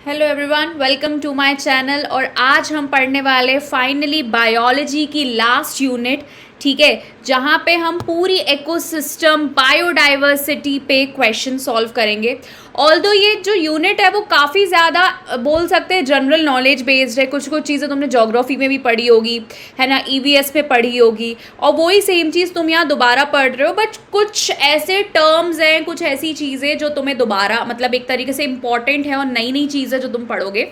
Hello everyone, welcome to my channel. और आज हम पढ़ने वाले फाइनली बायोलॉजी की लास्ट यूनिट, ठीक है, जहाँ पे हम पूरी इकोसिस्टम बायोडाइवर्सिटी पे क्वेश्चन सॉल्व करेंगे। ऑल्दो ये जो यूनिट है वो काफ़ी ज़्यादा बोल सकते हैं जनरल नॉलेज बेस्ड है। कुछ कुछ चीज़ें तुमने ज्योग्राफी में भी पढ़ी होगी, है ना, ईवीएस में पढ़ी होगी, और वही सेम चीज़ तुम यहाँ दोबारा पढ़ रहे हो। बट कुछ ऐसे टर्म्स हैं, कुछ ऐसी चीज़ें जो तुम्हें दोबारा मतलब एक तरीके से इम्पॉर्टेंट है और नई नई चीज़ें जो तुम पढ़ोगे,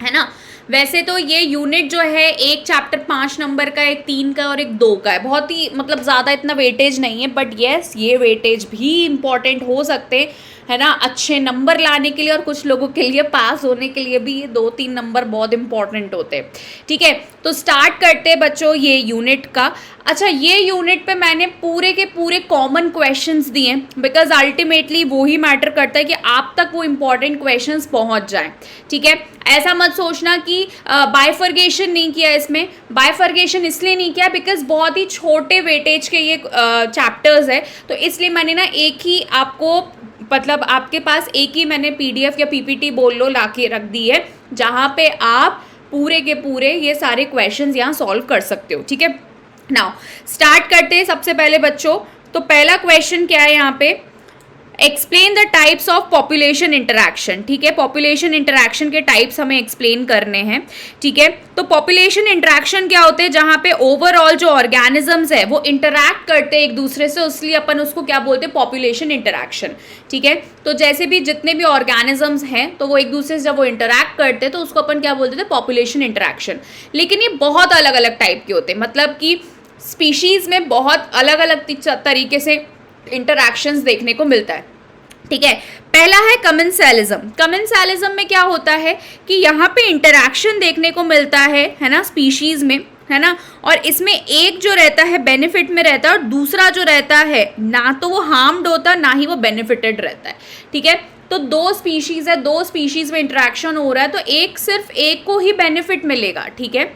है ना। वैसे तो ये यूनिट जो है एक चैप्टर 5 नंबर का, एक 3 का और एक 2 का है। बहुत ही मतलब ज़्यादा इतना वेटेज नहीं है, बट येस ये वेटेज भी इम्पॉर्टेंट हो सकते हैं, है ना, अच्छे नंबर लाने के लिए। और कुछ लोगों के लिए पास होने के लिए भी ये 2-3 नंबर बहुत इंपॉर्टेंट होते हैं, ठीक है। तो स्टार्ट करते हैं बच्चों ये यूनिट का। अच्छा, ये यूनिट पे मैंने पूरे के पूरे कॉमन क्वेश्चंस दिए हैं, बिकॉज अल्टीमेटली वो ही मैटर करता है कि आप तक वो इंपॉर्टेंट क्वेश्चंस पहुंच जाएं, ठीक है। ऐसा मत सोचना कि बाइफर्गेशन नहीं किया इसमें। बाइफर्गेशन इसलिए नहीं किया बिकॉज बहुत ही छोटे वेटेज के ये चैप्टर्स है, तो इसलिए मैंने ना एक ही आपको मतलब आपके पास एक ही मैंने पीडीएफ या पीपीटी बोल लो ला के रख दी है, जहाँ पे आप पूरे के पूरे ये सारे क्वेश्चंस यहाँ सॉल्व कर सकते हो, ठीक है। नाउ स्टार्ट करते हैं सबसे पहले बच्चों। तो पहला क्वेश्चन क्या है यहाँ पे, explain the types of population interaction, ठीक है। पॉपुलेशन इंटरैक्शन के टाइप्स हमें एक्सप्लेन करने हैं, ठीक है। तो पॉपुलेशन इंटरैक्शन क्या होते हैं, जहाँ पे ओवरऑल जो ऑर्गेनिजम्स है वो इंटरैक्ट करते हैं एक दूसरे से, इसलिए अपन उसको क्या बोलते हैं, पॉपुलेशन इंटरैक्शन, ठीक है। तो जैसे भी जितने भी ऑर्गेनिजम्स हैं तो वो एक दूसरे से जब वो इंटरैक्ट करते हैं तो उसको अपन क्या बोलते थे, पॉपुलेशन इंटरैक्शन। लेकिन ये बहुत अलग अलग टाइप के होते हैं, मतलब कि स्पीशीज में बहुत अलग अलग तरीके से इंटरैक्शंस देखने को मिलता है, ठीक है। पहला है कमेंसैलिज्म। कमेंसैलिज्म में क्या होता है कि यहाँ पे इंटरैक्शन देखने को मिलता है ना, स्पीशीज में, है ना। और इसमें एक जो रहता है बेनिफिट में रहता है और दूसरा जो रहता है ना तो वो हार्म्ड होता है ना ही वो बेनिफिटेड रहता है, ठीक है। तो दो स्पीशीज है, दो स्पीशीज में इंटरैक्शन हो रहा है तो एक सिर्फ एक को ही बेनिफिट मिलेगा, ठीक है।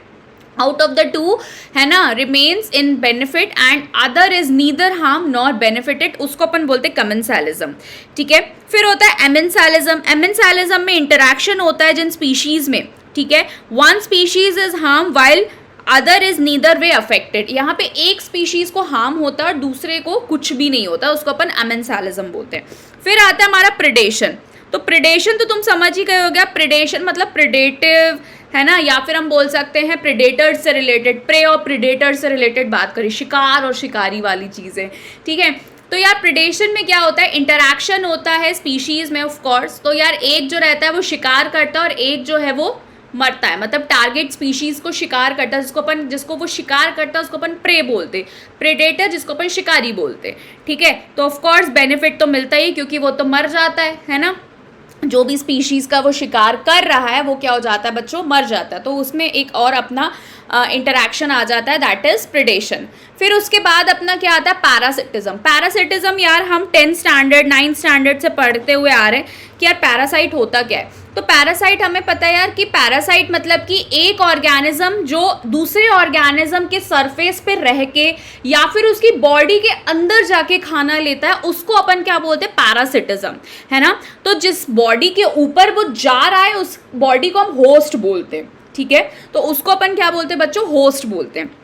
आउट ऑफ द टू, है ना, remains in benefit and other is neither harm nor benefited, उसको अपन बोलते हैं कमेंसैलिज्म, ठीक है। फिर होता है एमेंसैलिज्म। एमेंसैलिज्म में इंटरैक्शन होता है जिन स्पीशीज में, ठीक है, one species is harm while other is neither way affected. यहाँ पे एक स्पीशीज को हार्म होता है और दूसरे को कुछ भी नहीं होता, उसको अपन एमेंसैलिज्म बोलते हैं। फिर आता है हमारा प्रेडेशन। तो प्रेडेशन तो तुम समझ ही गए हो गया, प्रेडेशन मतलब प्रेडेटिव, है ना, या फिर हम बोल सकते हैं प्रेडेटर से रिलेटेड, प्रे और प्रेडेटर से रिलेटेड बात करें, शिकार और शिकारी वाली चीज़ें, ठीक है। तो यार प्रेडेशन में क्या होता है, इंटरैक्शन होता है स्पीशीज में ऑफ कोर्स। तो यार एक जो रहता है वो शिकार करता है और एक जो है वो मरता है, मतलब टारगेट स्पीशीज को शिकार करता है, जिसको वो शिकार करता है उसको अपन प्रे बोलते, प्रेडेटर जिसको अपन शिकारी बोलते, ठीक है। तो ऑफ कोर्स बेनिफिट तो मिलता ही, क्योंकि वो तो मर जाता है ना, जो भी स्पीशीज़ का वो शिकार कर रहा है वो क्या हो जाता है बच्चों, मर जाता है। तो उसमें एक और अपना इंटरैक्शन आ जाता है, दैट इज प्रेडेशन। फिर उसके बाद अपना क्या आता है, पैरासिटिज्म। पैरासिटिज्म यार हम 10th स्टैंडर्ड 9th स्टैंडर्ड से पढ़ते हुए आ रहे हैं कि यार पैरासाइट होता क्या है। तो पैरासाइट हमें पता है यार कि पैरासाइट मतलब कि एक ऑर्गेनिज्म जो दूसरे ऑर्गेनिज्म के सरफेस पे रह के या फिर उसकी बॉडी के अंदर जाके खाना लेता है, उसको अपन क्या बोलते हैं, पैरासिटिज्म, है ना। तो जिस बॉडी के ऊपर वो जा रहा है उस बॉडी को हम होस्ट बोलते हैं, ठीक है। तो उसको अपन क्या बोलते हैं बच्चों, होस्ट बोलते हैं।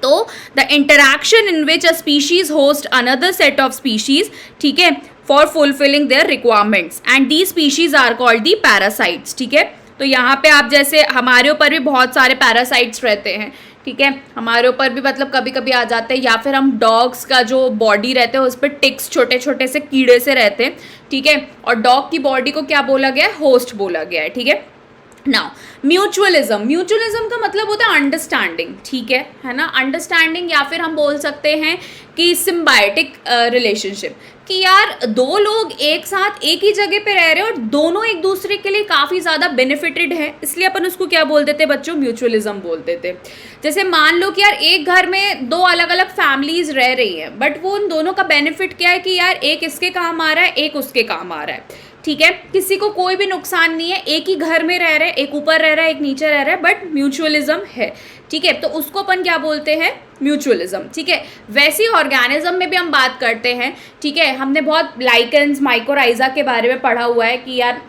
तो the interaction in which a species host another set of species, ठीक है, for fulfilling their requirements and the species are called the parasites, ठीक है। तो यहाँ पे आप जैसे हमारे ऊपर भी बहुत सारे पैरासाइट्स रहते हैं, ठीक है, हमारे ऊपर भी मतलब कभी कभी आ जाते हैं, या फिर हम डॉग्स का जो बॉडी रहते हैं उस पर टिक्स छोटे छोटे से कीड़े से रहते हैं, ठीक है। और डॉग की बॉडी को क्या बोला गया है, होस्ट बोला गया है, ठीक है। Now mutualism. म्यूचुअलिज्म का मतलब होता है अंडरस्टैंडिंग, ठीक है ना, अंडरस्टैंडिंग, या फिर हम बोल सकते हैं कि सिम्बायोटिक रिलेशनशिप, कि यार दो लोग एक साथ एक ही जगह पे रह रहे हैं और दोनों एक दूसरे के लिए काफ़ी ज़्यादा बेनिफिटेड है, इसलिए अपन उसको क्या बोलते थे बच्चों, म्यूचुअलिज्म बोलते थे। जैसे मान लो कि यार एक घर में दो अलग अलग फैमिलीज रह रही हैं, बट वो उन दोनों का बेनिफिट क्या है कि यार एक इसके काम आ रहा है, एक उसके काम आ रहा है, ठीक है, किसी को कोई भी नुकसान नहीं है, एक ही घर में रह रहे हैं, एक ऊपर रह रहा है एक नीचे रह रहा है, बट म्यूचुअलिज्म है, ठीक है। तो उसको अपन क्या बोलते हैं, म्यूचुअलिज्म, ठीक है। वैसे ऑर्गेनिज्म में भी हम बात करते हैं, ठीक है, हमने बहुत लाइकेंस माइकोराइजा के बारे में पढ़ा हुआ है कि यार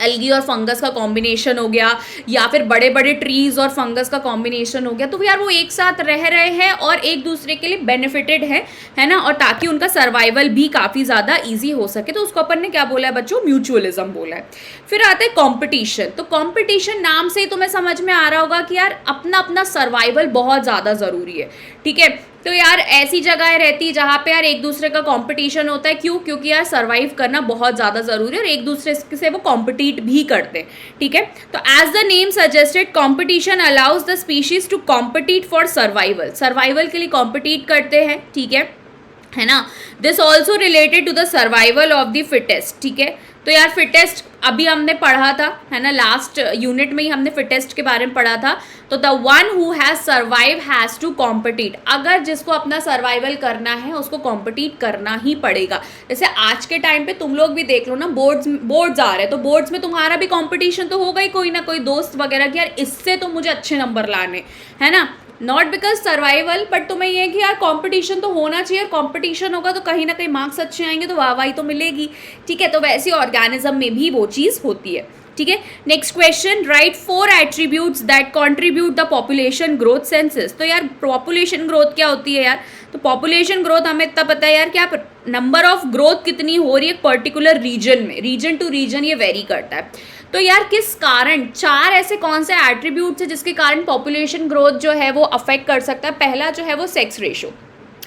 एल्गी और फंगस का कॉम्बिनेशन हो गया, या फिर बड़े बड़े ट्रीज और फंगस का कॉम्बिनेशन हो गया, तो यार वो एक साथ रह रहे हैं और एक दूसरे के लिए बेनिफिटेड है ना, और ताकि उनका सर्वाइवल भी काफ़ी ज़्यादा ईजी हो सके, तो उसको अपन ने क्या बोला है बच्चों, म्यूचुअलिज्म बोला है। फिर आता है कॉम्पिटिशन। तो कॉम्पिटिशन नाम से ही तुम्हें समझ में आ रहा होगा कि यार अपना अपना सर्वाइवल बहुत ज़्यादा ज़रूरी है, ठीक है। तो यार ऐसी जगह रहती है जहाँ पे यार एक दूसरे का कंपटीशन होता है, क्यों, क्योंकि यार सर्वाइव करना बहुत ज़्यादा ज़रूरी है और एक दूसरे से वो कॉम्पिटिट भी करते हैं, ठीक है। तो as the name suggested, competition allows the species to compete for survival, survival के लिए कॉम्पिटिट करते हैं, ठीक है ना। This also related to the survival of the fittest, ठीक है। तो यार फिटेस्ट अभी हमने पढ़ा था, है ना, लास्ट यूनिट में ही हमने फिटेस्ट के बारे में पढ़ा था। तो the one who has survive has to compete, अगर जिसको अपना सर्वाइवल करना है उसको कॉम्पिटिट करना ही पड़ेगा। जैसे आज के टाइम पे तुम लोग भी देख लो ना, बोर्ड्स आ रहे हैं, तो बोर्ड्स में तुम्हारा भी कॉम्पिटिशन तो होगा ही, कोई ना कोई दोस्त वगैरह कि यार इससे तो मुझे अच्छे नंबर लाने, है ना, नॉट बिकॉज सर्वाइवल, बट तुम्हें ये है कि यार कंपटीशन तो होना चाहिए, कंपटीशन होगा तो कहीं ना कहीं मार्क्स अच्छे आएंगे तो वाहवाही तो मिलेगी, ठीक है। तो वैसे ऑर्गेनिज्म में भी वो चीज़ होती है, ठीक है। Next question, right 4 attributes that contribute the population growth census. तो यार पॉपुलेशन ग्रोथ क्या होती है यार, तो पॉपुलेशन ग्रोथ हमें इतना पता है यार क्या, नंबर ऑफ ग्रोथ कितनी हो रही है पर्टिकुलर रीजन में, रीजन टू रीजन ये वेरी करता है। तो यार किस कारण, 4 ऐसे कौन से एट्रीब्यूट्स है जिसके कारण पॉपुलेशन ग्रोथ जो है वो अफेक्ट कर सकता है। पहला जो है वो सेक्स रेशो,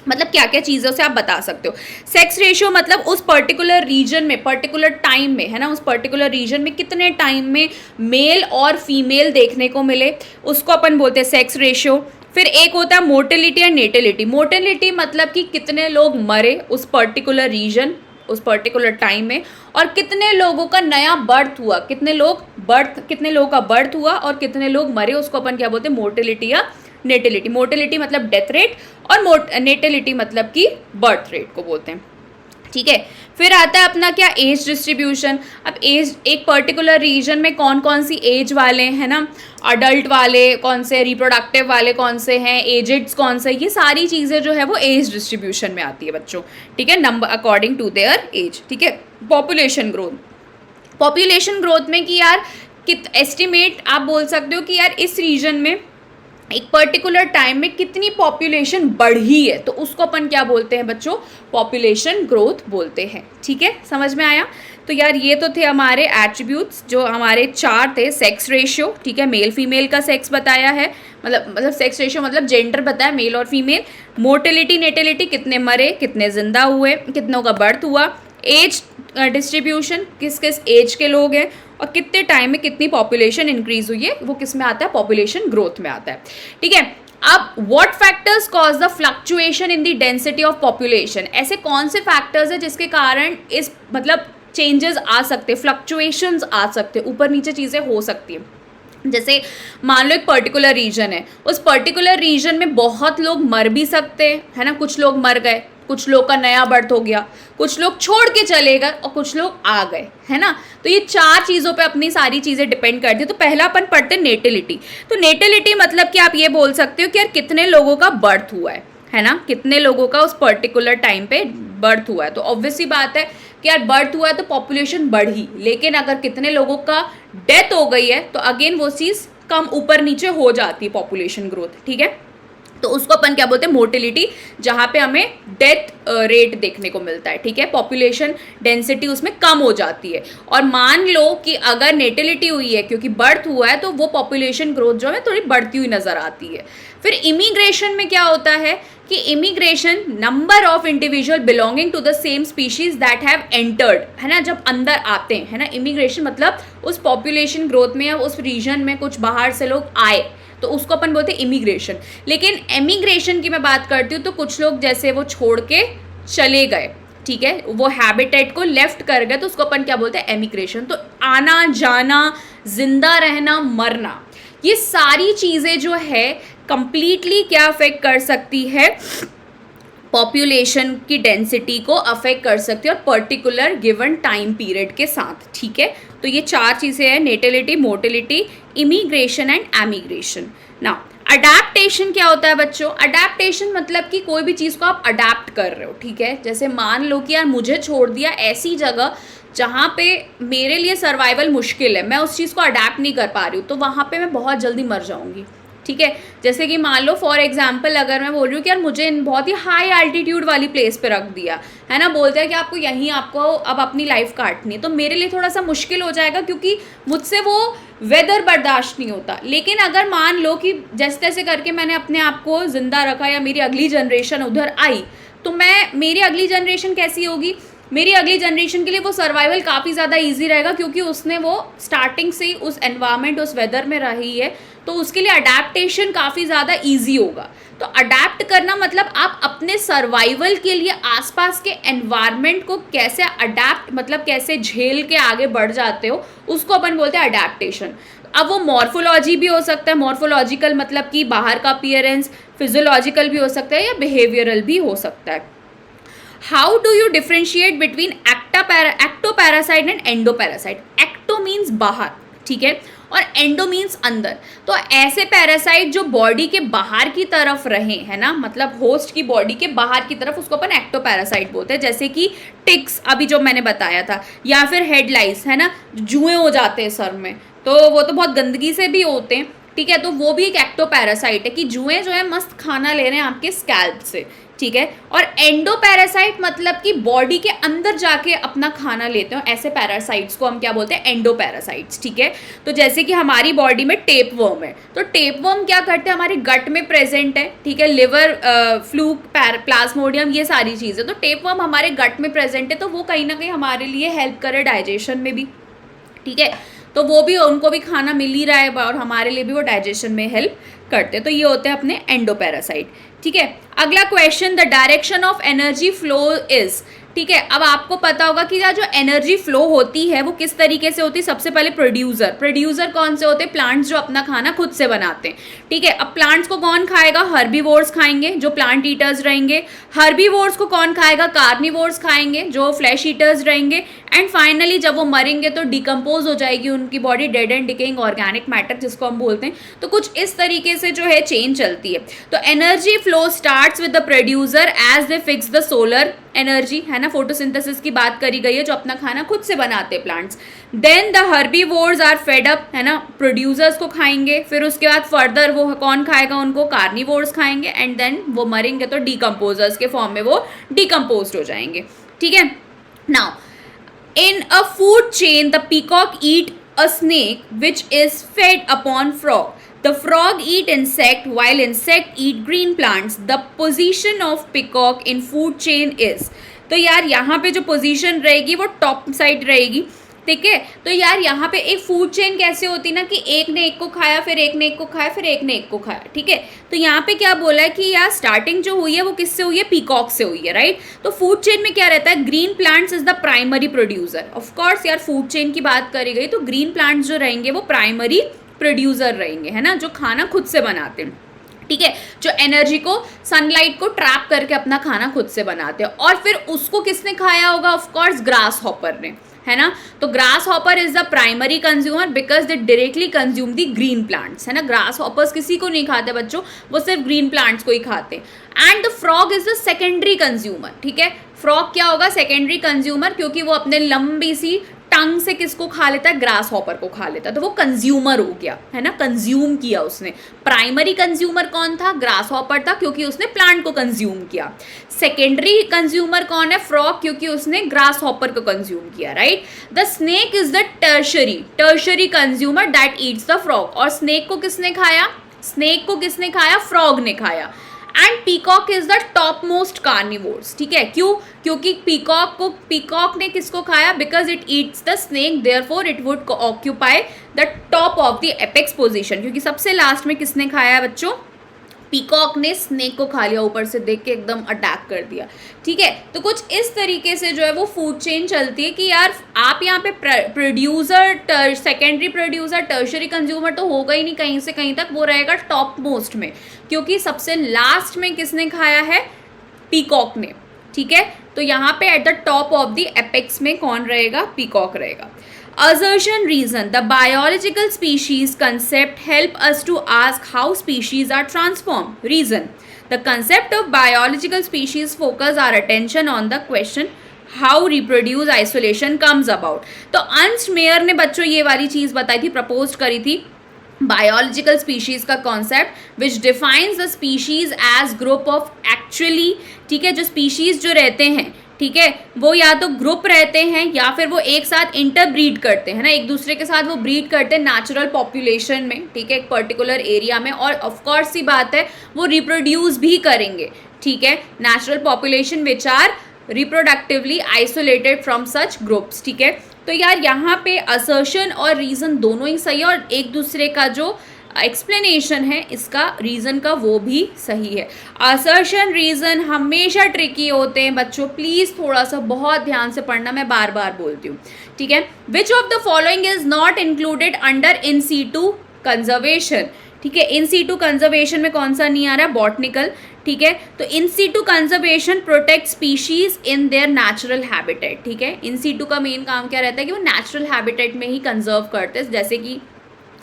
मतलब क्या क्या चीज़ों से आप बता सकते हो। सेक्स रेशियो मतलब उस पर्टिकुलर रीजन में, पर्टिकुलर टाइम में, है ना, उस पर्टिकुलर रीजन में कितने टाइम में मेल और फीमेल देखने को मिले, उसको अपन बोलते हैं सेक्स रेशियो। फिर एक होता है मोर्टेलिटी एंड नेटेलिटी। मोर्टेलिटी मतलब कि कितने लोग मरे उस पर्टिकुलर रीजन, उस पर्टिकुलर टाइम में, और कितने लोगों का नया बर्थ हुआ, कितने लोगों का बर्थ हुआ और कितने लोग मरे, उसको अपन क्या बोलते हैं, मोर्टेलिटी या नेटेलिटी। मोर्टेलिटी मतलब डेथ रेट और नेटेलिटी मतलब कि बर्थ रेट को बोलते हैं, ठीक है। फिर आता है अपना क्या, एज डिस्ट्रीब्यूशन। अब एज, एक पर्टिकुलर रीजन में कौन कौन सी एज वाले हैं ना, अडल्ट वाले कौन से, रिप्रोडक्टिव वाले कौन से हैं, एजेड्स कौन से, ये सारी चीज़ें जो है वो एज डिस्ट्रीब्यूशन में आती है बच्चों, ठीक है, number according to their age, ठीक है। पॉपुलेशन ग्रोथ में कि यार एस्टिमेट आप बोल सकते हो कि यार इस रीजन में एक पर्टिकुलर टाइम में कितनी पॉपुलेशन बढ़ी है, तो उसको अपन क्या बोलते हैं बच्चों, पॉपुलेशन ग्रोथ बोलते हैं, ठीक है, समझ में आया। तो यार ये तो थे हमारे एट्रीब्यूट्स जो हमारे 4 थे। सेक्स रेशियो, ठीक है, मेल फीमेल का सेक्स बताया है, मतलब सेक्स रेशियो मतलब जेंडर बताया, मेल और फीमेल। मोर्टेलिटी नेटेलिटी, कितने मरे, कितने जिंदा हुए, कितनों का बर्थ हुआ। एज डिस्ट्रीब्यूशन, किस किस एज के लोग हैं और कितने टाइम में कितनी पॉपुलेशन इंक्रीज हुई है, वो किस में आता है, पॉपुलेशन ग्रोथ में आता है, ठीक है। अब what factors cause the fluctuation in the density of population, ऐसे कौन से फैक्टर्स है जिसके कारण इस मतलब चेंजेस आ सकते, फ्लक्चुएशंस आ सकते, ऊपर नीचे चीज़ें हो सकती हैं। जैसे मान लो एक पर्टिकुलर रीजन है, उस पर्टिकुलर रीजन में बहुत लोग मर भी सकते हैं, है ना, कुछ लोग मर गए, कुछ लोग का नया बर्थ हो गया, कुछ लोग छोड़ के चले गए और कुछ लोग आ गए, है ना। तो ये 4 चीज़ों पे अपनी सारी चीज़ें डिपेंड करती है। तो पहला अपन पढ़ते हैं नेटिलिटी। तो नेटिलिटी मतलब कि आप ये बोल सकते हो कि यार कितने लोगों का बर्थ हुआ है ना, कितने लोगों का उस पर्टिकुलर टाइम पे बर्थ हुआ है। तो ऑब्वियसली बात है कि यार बर्थ हुआ है तो पॉपुलेशन बढ़ी, लेकिन अगर कितने लोगों का डेथ हो गई है तो अगेन वो चीज़ कम ऊपर नीचे हो जाती है पॉपुलेशन ग्रोथ, ठीक है। तो उसको अपन क्या बोलते हैं, मोर्टेलिटी, जहाँ पे हमें डेथ रेट देखने को मिलता है, ठीक है, पॉपुलेशन डेंसिटी उसमें कम हो जाती है। और मान लो कि अगर नेटिलिटी हुई है क्योंकि बर्थ हुआ है तो वो पॉपुलेशन ग्रोथ जो है थोड़ी बढ़ती हुई नजर आती है। फिर इमिग्रेशन में क्या होता है कि immigration number of individual belonging to the same species that have entered, है ना, जब अंदर आते हैं, है ना। इमिग्रेशन मतलब उस पॉपुलेशन ग्रोथ में या उस रीजन में कुछ बाहर से लोग आए, तो उसको अपन बोलते हैं इमिग्रेशन। लेकिन एमिग्रेशन की मैं बात करती हूँ तो कुछ लोग जैसे वो छोड़ के चले गए, ठीक है, वो हैबिटेट को लेफ्ट कर गए, तो उसको अपन क्या बोलते हैं, एमिग्रेशन। तो आना जाना, जिंदा रहना, मरना, ये सारी चीज़ें जो है कंप्लीटली क्या अफेक्ट कर सकती है, पॉपुलेशन की डेंसिटी को अफेक्ट कर सकती है और पर्टिकुलर गिवन टाइम पीरियड के साथ, ठीक है। तो ये 4 चीज़ें हैं, natality, mortality, immigration and emigration. Now adaptation क्या होता है बच्चों, अडैप्टेशन मतलब कि कोई भी चीज़ को आप अडैप्ट कर रहे हो, ठीक है। जैसे मान लो कि यार मुझे छोड़ दिया ऐसी जगह जहाँ पे मेरे लिए सर्वाइवल मुश्किल है, मैं उस चीज़ को अडेप्ट नहीं कर पा रही हूँ, तो वहाँ पे मैं बहुत जल्दी मर जाऊँगी। ठीक है, जैसे कि मान लो फॉर एग्जाम्पल अगर मैं बोल रही हूँ कि यार मुझे इन बहुत ही हाई एल्टीट्यूड वाली प्लेस पे रख दिया है ना, बोलते हैं कि आपको यहीं आपको अब अपनी लाइफ काटनी है, तो मेरे लिए थोड़ा सा मुश्किल हो जाएगा क्योंकि मुझसे वो वेदर बर्दाश्त नहीं होता। लेकिन अगर मान लो कि जैसे तैसे करके मैंने अपने आप को जिंदा रखा या मेरी अगली जनरेशन उधर आई, तो मेरी अगली जनरेशन कैसी होगी, मेरी अगली जनरेशन के लिए वो सर्वाइवल काफ़ी ज़्यादा इजी रहेगा क्योंकि उसने वो स्टार्टिंग से ही उस एनवायरनमेंट उस वेदर में रही है, तो उसके लिए अडेप्टेशन काफ़ी ज़्यादा इजी होगा। तो अडेप्ट करना मतलब आप अपने सर्वाइवल के लिए आसपास के एनवायरनमेंट को कैसे अडेप्ट मतलब कैसे झेल के आगे बढ़ जाते हो, उसको अपन बोलते हैं अडेप्टेशन। अब वो मॉर्फोलॉजी भी हो सकता है, मॉर्फोलॉजिकल मतलब कि बाहर का अपीयरेंस, फिजियोलॉजिकल भी हो सकता है या बिहेवियरल भी हो सकता है। How do you differentiate between ectoparasite and endoparasite? Ecto means बाहर, ठीक है, और एंडो मीन्स अंदर। तो ऐसे पैरासाइट जो बॉडी के बाहर की तरफ रहे, है ना, मतलब होस्ट की बॉडी के बाहर की तरफ, उसको अपन एक्टोपैरासाइट बोलते हैं। जैसे कि टिक्स अभी जो मैंने बताया था, या फिर हेड लाइस, है ना, जुएं हो जाते हैं सर में, तो वो तो बहुत गंदगी से भी होते हैं, ठीक है, तो वो भी एक एक्टोपैरासाइट है कि जुएं जो है मस्त खाना ले रहे हैं आपके स्कैल्प से, ठीक है। और एंडोपैरासाइट मतलब कि बॉडी के अंदर जाके अपना खाना लेते हो, ऐसे पैरासाइट्स को हम क्या बोलते हैं, एंडोपैरासाइट्स, ठीक है। तो जैसे कि हमारी बॉडी में टेप वर्म है, तो टेप वर्म क्या करते हैं, हमारे गट में प्रेजेंट है, ठीक है, लिवर, फ्लूक, प्लाज्मोडियम, ये सारी चीज़ें, तो टेप वर्म हमारे गट में प्रेजेंट है, तो वो कहीं ना कहीं हमारे लिए हेल्प करे डाइजेशन में भी, ठीक है, तो वो भी, उनको भी खाना मिल ही रहा है और हमारे लिए भी वो डाइजेशन में हेल्प करते हैं। तो ये होते हैं अपने एंडोपैरासाइट, ठीक है। अगला question, the direction of energy flow is, ठीक है। अब आपको पता होगा कि जो एनर्जी फ्लो होती है वो किस तरीके से होती है। सबसे पहले प्रोड्यूसर कौन से होते हैं, प्लांट्स जो अपना खाना खुद से बनाते हैं, ठीक है। अब प्लांट्स को कौन खाएगा, हर्बीवोर्स खाएंगे जो प्लांट ईटर्स रहेंगे। हर्बीवोर्स को कौन खाएगा, कार्निवोर्स खाएंगे जो फ्लैश ईटर्स रहेंगे। एंड फाइनली जब वो मरेंगे तो डिकम्पोज हो जाएगी उनकी body, dead and decaying organic matter जिसको हम बोलते हैं। तो कुछ इस तरीके से जो है चेन चलती है। तो energy flow starts with the producer as they fix the solar energy, है ना, फोटोसिंथेसिस की बात करी गई है, जो अपना खाना खुद से बनाते हैं plants. Then the herbivores are fed up, है ना, प्रोड्यूसर्स को खाएंगे, फिर उसके बाद फर्दर वो कौन खाएगा उनको, कार्निवोर्स खाएंगे, एंड देन वो मरेंगे तो डिकम्पोजर्स के फॉर्म में वो डिकम्पोज हो जाएंगे, ठीक है। Now in a food chain, the peacock eat a snake which is fed upon frog. The frog eat insect while insect eat green plants. The position of peacock in food chain is, तो यार यहाँ पे जो position रहेगी वो top side रहेगी, ठीक है। तो यार यहाँ पे एक फूड चेन कैसे होती ना कि एक ने एक को खाया, फिर एक ने एक को खाया, फिर एक ने एक को खाया, ठीक है। तो यहाँ पे क्या बोला है कि यार स्टार्टिंग जो हुई है वो किससे हुई है, पीकॉक से हुई है, राइट। तो फूड चेन में क्या रहता है, green plants is the primary producer. Of course यार फूड चेन की बात करी गई तो ग्रीन प्लांट्स जो रहेंगे वो प्राइमरी प्रोड्यूसर रहेंगे, है ना, जो खाना खुद से बनाते हैं, ठीक है, जो एनर्जी को, सनलाइट को ट्रैप करके अपना खाना खुद से बनाते हैं। और फिर उसको किसने खाया होगा, ऑफ कोर्स ग्रास हॉपर ने, है ना। तो grass hopper is the primary consumer because they directly consume the green plants, है ना। ग्रास हॉपर्स किसी को नहीं खाते बच्चों, वो सिर्फ ग्रीन प्लांट्स को ही खाते हैं। And the frog is the secondary consumer, ठीक है। फ्रॉग क्या होगा, सेकेंडरी कंज्यूमर, क्योंकि वो अपने लंबी सी टंग से किसको खा लेता है, ग्रास हॉपर को खा लेता है, तो वो कंज्यूमर हो गया, है ना, कंज्यूम किया उसने। प्राइमरी कंज्यूमर कौन था, ग्रास हॉपर था, क्योंकि उसने प्लांट को कंज्यूम किया। सेकेंडरी कंज्यूमर कौन है, फ्रॉग, क्योंकि उसने ग्रास हॉपर को कंज्यूम किया, right. The snake is the tertiary consumer that eats the frog. और स्नेक को किसने खाया, स्नेक को किसने खाया, फ्रॉग ने खाया। And peacock is the top most carnivores, ठीक है। क्यों, क्योंकि पीकॉक ने किसको खाया, because it eats the snake, therefore it would occupy the top of the apex position, क्योंकि सबसे लास्ट में किसने खाया है बच्चों, पीकॉक ने स्नेक को खा लिया, ऊपर से देख के एकदम अटैक कर दिया, ठीक है। तो कुछ इस तरीके से जो है वो फूड चेन चलती है कि यार आप यहाँ पे producer, secondary producer, tertiary consumer तो होगा ही नहीं, कहीं से कहीं तक वो रहेगा टॉप मोस्ट में, क्योंकि सबसे लास्ट में किसने खाया है, पीकॉक ने, ठीक है। तो यहाँ पे at the top of the apex में कौन रहेगा, पीकॉक रहेगा। Assertion reason, the biological species concept help us to ask how species are transformed. Reason, the concept of biological species focus our attention on the question how reproduce isolation comes about. तो Ernst Mayr ने बच्चों ये वाली चीज़ बताई थी, propose करी थी, biological species का concept which defines the species age group of actually, ठीक है, जो स्पीशीज जो रहते हैं, ठीक है, वो या तो ग्रुप रहते हैं या फिर वो एक साथ इंटरब्रीड करते हैं ना, एक दूसरे के साथ वो ब्रीड करते हैं नेचुरल पॉपुलेशन में, ठीक है, एक पर्टिकुलर एरिया में, और ऑफकोर्स सी बात है वो रिप्रोड्यूस भी करेंगे, ठीक है, natural population which are reproductively isolated from such groups, ठीक है। तो यार यहाँ पे असर्शन और रीज़न दोनों ही सही है, और एक दूसरे का जो एक्सप्लेनेशन है इसका रीज़न का वो भी सही है। असर्शन रीज़न हमेशा ट्रिकी होते हैं बच्चों, प्लीज़ थोड़ा सा बहुत ध्यान से पढ़ना, मैं बार बार बोलती हूँ, ठीक है। Which of the following is not included under in situ conservation, ठीक है, इन सीटू कंजर्वेशन में कौन सा नहीं आ रहा है, बॉटनिकल, ठीक है। तो in situ conservation protect species in their natural habitat, ठीक है। इन सीटू का मेन काम क्या रहता है कि वो नेचुरल हैबिटेट में ही कंजर्व करते हैं, जैसे कि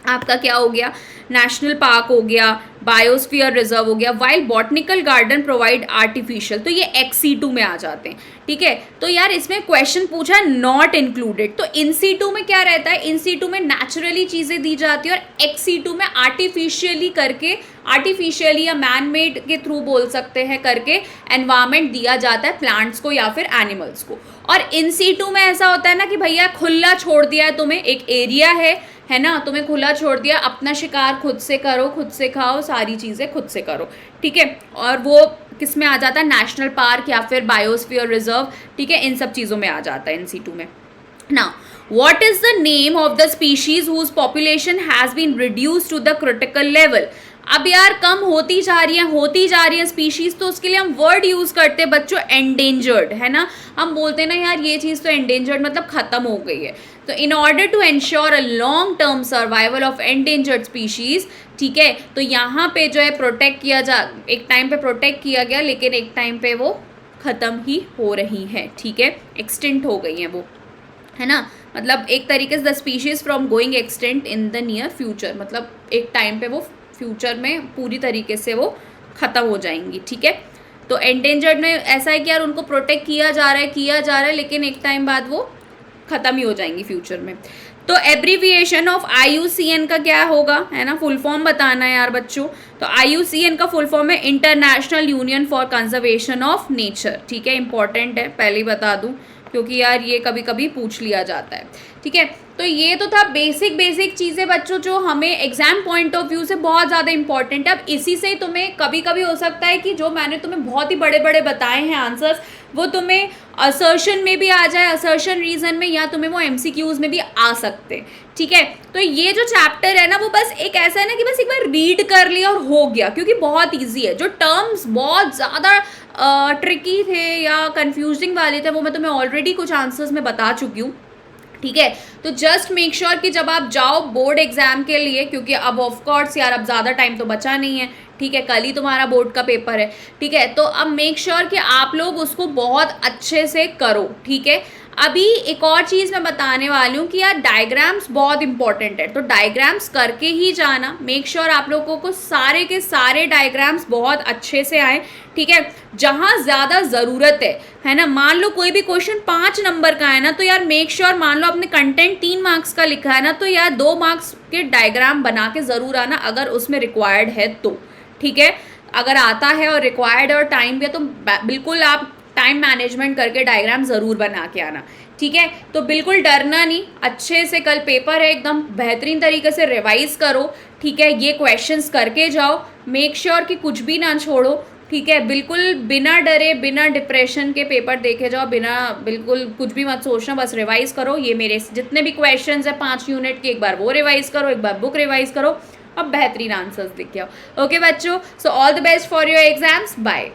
आपका क्या हो गया, नेशनल पार्क हो गया, बायोस्फीयर रिजर्व हो गया, while botanical garden provide artificial, तो ये XC2 में आ जाते हैं, ठीक है। तो यार इसमें क्वेश्चन पूछा है नॉट इंक्लूडेड, तो इन C2 में क्या रहता है, इन C2 में नेचुरली चीज़ें दी जाती है, और XC2 में आर्टिफिशियली करके, आर्टिफिशियली या मैन मेड के थ्रू बोल सकते हैं करके एनवायरमेंट दिया जाता है प्लांट्स को या फिर एनिमल्स को। और इन C2 में ऐसा होता है ना कि भैया खुला छोड़ दिया है तुम्हें, एक एरिया है ना, तुम्हें खुला छोड़ दिया, अपना शिकार खुद से करो, खुद से खाओ, सारी चीज़ें खुद से करो, ठीक है। और वो किस में आ जाता है, नेशनल पार्क या फिर बायोस्फीयर रिजर्व, ठीक है, इन सब चीज़ों में आ जाता है NC2 में। Now what is the name of the species whose population has been reduce to the critical level. अब यार कम होती जा रही है स्पीशीज, तो उसके लिए हम वर्ड यूज करते हैं बच्चों एंडेंजर्ड, है ना, हम बोलते हैं ना यार ये चीज़ तो एंडेंजर्ड मतलब खत्म हो गई है। तो in order to ensure a long term survival of endangered species, ठीक है, तो यहाँ पे जो है प्रोटेक्ट किया एक टाइम पे प्रोटेक्ट किया गया, लेकिन एक टाइम पे वो ख़त्म ही हो रही है, ठीक है, एक्सटिंक्ट हो गई हैं वो, है ना, मतलब एक तरीके से the species from going extinct in the near future, मतलब एक टाइम पे वो फ्यूचर में पूरी तरीके से वो ख़त्म हो जाएंगी, ठीक है। तो एंडेंजर्ड में ऐसा है कि यार उनको प्रोटेक्ट किया जा रहा है, लेकिन एक टाइम बाद वो ख़त्म ही हो जाएंगी फ्यूचर में। तो एब्रीविएशन ऑफ IUCN का क्या होगा, है ना, फुल फॉर्म बताना है यार बच्चों। तो IUCN का फुल फॉर्म है international union for conservation of nature, ठीक है, इंपॉर्टेंट है, पहले ही बता दूं क्योंकि यार ये कभी कभी पूछ लिया जाता है, ठीक है। तो ये तो था बेसिक चीज़ें बच्चों जो हमें एग्जाम पॉइंट ऑफ व्यू से बहुत ज़्यादा इंपॉर्टेंट है। अब इसी से तुम्हें कभी कभी हो सकता है कि जो मैंने तुम्हें बहुत ही बड़े बड़े बताए हैं आंसर्स, वो तुम्हें असर्शन में भी आ जाए, असर्शन रीजन में, या तुम्हें वो MCQs में भी आ सकते हैं, ठीक है। तो ये जो चैप्टर है ना वो बस एक ऐसा है ना कि बस एक बार रीड कर लिया और हो गया, क्योंकि बहुत ईजी है। जो टर्म्स बहुत ज़्यादा ट्रिकी थे या कंफ्यूजिंग वाले थे वो मैं तुम्हें ऑलरेडी कुछ आंसर्स में बता चुकी हूँ, ठीक है। तो जस्ट मेक श्योर कि जब आप जाओ बोर्ड एग्जाम के लिए, क्योंकि अब ऑफ कोर्स यार अब ज़्यादा टाइम तो बचा नहीं है, ठीक है, कल ही तुम्हारा बोर्ड का पेपर है, ठीक है, तो अब मेक श्योर कि आप लोग उसको बहुत अच्छे से करो, ठीक है। अभी एक और चीज़ मैं बताने वाली हूँ कि यार डायग्राम्स बहुत इंपॉर्टेंट है, तो डायग्राम्स करके ही जाना, मेक श्योर आप लोगों को सारे के सारे डायग्राम्स बहुत अच्छे से आए, ठीक है। जहाँ ज़्यादा ज़रूरत है ना, मान लो कोई भी क्वेश्चन 5 नंबर का है ना, तो यार मेक श्योर मान लो आपने कंटेंट 3 मार्क्स का लिखा है ना, तो यार 2 मार्क्स के डायग्राम बना के ज़रूर आना अगर उसमें रिक्वायर्ड है तो, ठीक है। अगर आता है और रिक्वायर्ड और टाइम भी है तो बिल्कुल आप टाइम मैनेजमेंट करके डायग्राम ज़रूर बना के आना, ठीक है। तो बिल्कुल डरना नहीं, अच्छे से कल पेपर है, एकदम बेहतरीन तरीके से रिवाइज करो, ठीक है, ये क्वेश्चंस करके जाओ, मेक श्योर कि कुछ भी ना छोड़ो, ठीक है, बिल्कुल बिना डरे बिना डिप्रेशन के पेपर देखे जाओ, बिल्कुल कुछ भी मत सोचना, बस रिवाइज करो। ये मेरे जितने भी क्वेश्चंस हैं 5 यूनिट के, एक बार वो रिवाइज करो, एक बार बुक रिवाइज करो, अब बेहतरीन आंसर्स लिख के आओ। ओके बच्चों, so all the best for your exams, bye.